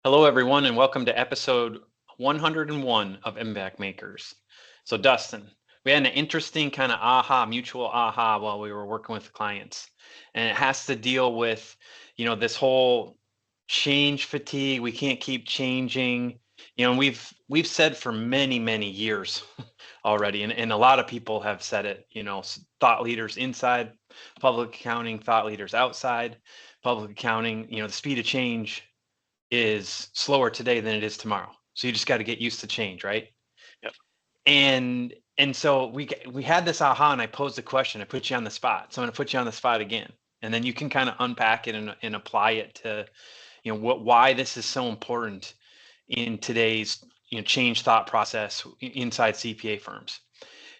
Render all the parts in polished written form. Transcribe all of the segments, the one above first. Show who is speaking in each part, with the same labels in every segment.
Speaker 1: Hello, everyone, and welcome to episode 101 of Impact Makers. So, Dustin, we had an interesting kind of mutual aha while we were working with clients. And it has to deal with, this whole change fatigue. We can't keep changing. And we've said for many, many years already, and a lot of people have said it, thought leaders inside public accounting, thought leaders outside public accounting, the speed of change is slower today than it is tomorrow. So you just got to get used to change, right?
Speaker 2: Yep.
Speaker 1: And so we had this aha, and I posed a question. I put you on the spot. So I'm going to put you on the spot again, and then you can kind of unpack it and apply it to, why this is so important in today's change thought process inside CPA firms.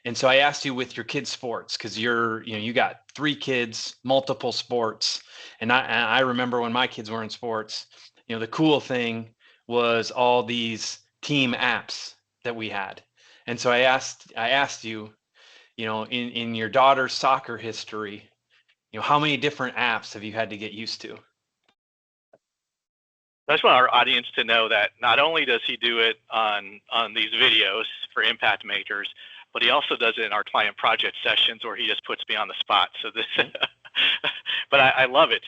Speaker 1: And so I asked you with your kids' sports, because you got 3 kids, multiple sports, and I remember when my kids were in sports. The cool thing was all these team apps that we had. And so I asked you, in your daughter's soccer history, how many different apps have you had to get used to?
Speaker 2: I just want our audience to know that not only does he do it on these videos for impact makers, but he also does it in our client project sessions where he just puts me on the spot. So this, but I love it.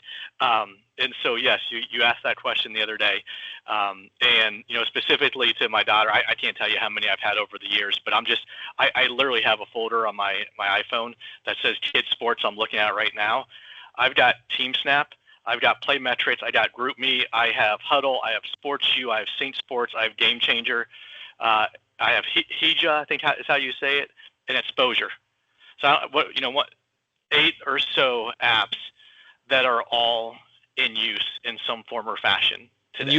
Speaker 2: And so yes, you asked that question the other day, and specifically to my daughter, I can't tell you how many I've had over the years, but I literally have a folder on my iPhone that says kids sports. I'm looking at it right now. I've got Team Snap. I've got Play Metrics. I got GroupMe. I have Huddle. I have SportsU. I have Sync Sports. I have Game Changer. I have Hija, I think is how you say it, and Exposure. So what 8 or so apps that are all in use in some form or fashion today.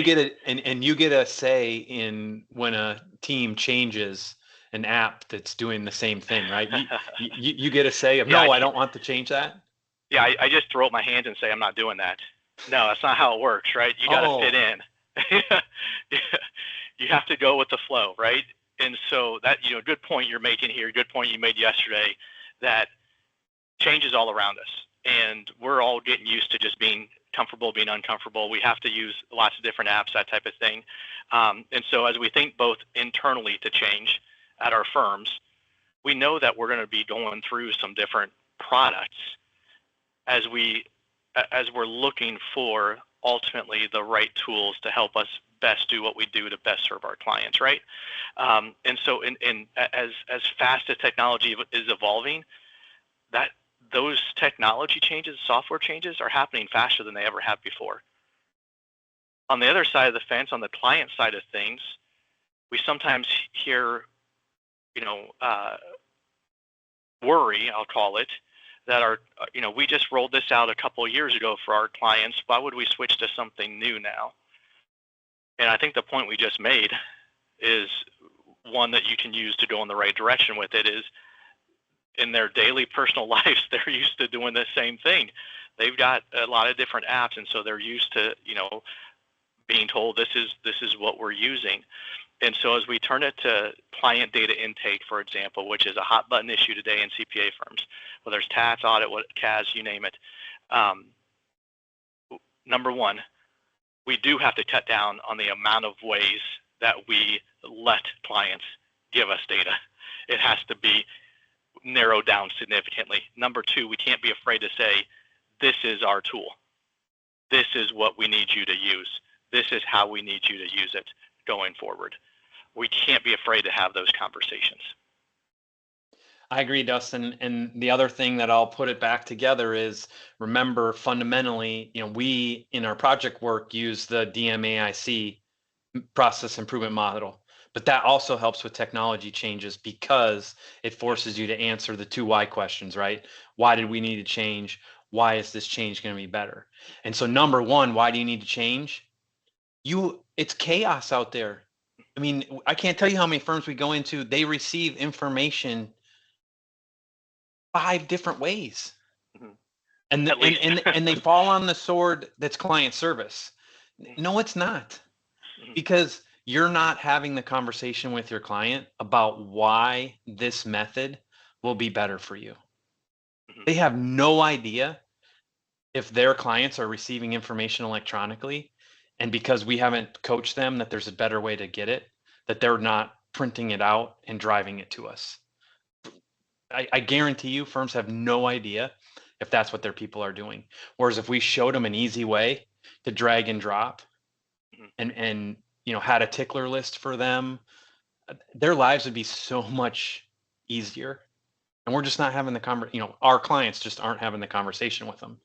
Speaker 1: And you get a say in when a team changes an app that's doing the same thing, right? You get a say of no, I don't want to change that.
Speaker 2: Yeah, I just throw up my hands and say I'm not doing that. No, that's not how it works, right? You got to fit in. You have to go with the flow, right? And so that good point you're making here, good point you made yesterday, that change is all around us, and we're all getting used to just being comfortable, being uncomfortable. We have to use lots of different apps, that type of thing. And so as we think both internally to change at our firms, we know that we're going to be going through some different products as we're looking for ultimately the right tools to help us best do what we do to best serve our clients, right? And so as fast as technology is evolving, that those technology changes, software changes are happening faster than they ever have before. On the other side of the fence, on the client side of things, we sometimes hear, worry, I'll call it, that we just rolled this out a couple of years ago for our clients. Why would we switch to something new now? And I think the point we just made is one that you can use to go in the right direction with it is in their daily personal lives, they're used to doing the same thing. They've got a lot of different apps, and so they're used to, being told this is what we're using. And so as we turn it to client data intake, for example, which is a hot button issue today in CPA firms, whether it's tax, audit, CAS, you name it. Number one, we do have to cut down on the amount of ways that we let clients give us data. It has to be narrowed down significantly. Number two, we can't be afraid to say, this is our tool. This is what we need you to use. This is how we need you to use it going forward. We can't be afraid to have those conversations.
Speaker 1: I agree, Dustin. And the other thing that I'll put it back together is remember fundamentally, we in our project work use the DMAIC process improvement model, but that also helps with technology changes because it forces you to answer the 2 why questions, right? Why did we need to change? Why is this change going to be better? And so number one, why do you need to change? It's chaos out there. I mean, I can't tell you how many firms we go into, they receive information 5 different ways. Mm-hmm. And they fall on the sword that's client service. No, it's not. Mm-hmm. Because you're not having the conversation with your client about why this method will be better for you. Mm-hmm. They have no idea if their clients are receiving information electronically And because we haven't coached them that there's a better way to get it, that they're not printing it out and driving it to us. I guarantee you firms have no idea if that's what their people are doing. Whereas if we showed them an easy way to drag and drop and had a tickler list for them, their lives would be so much easier. And we're just not having the our clients just aren't having the conversation with them.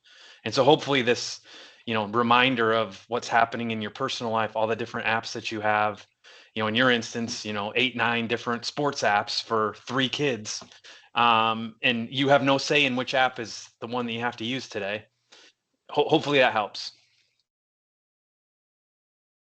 Speaker 1: And so hopefully this, reminder of what's happening in your personal life, all the different apps that you have, in your instance, 8, 9 different sports apps for 3 kids. And you have no say in which app is the one that you have to use today. Hopefully that helps.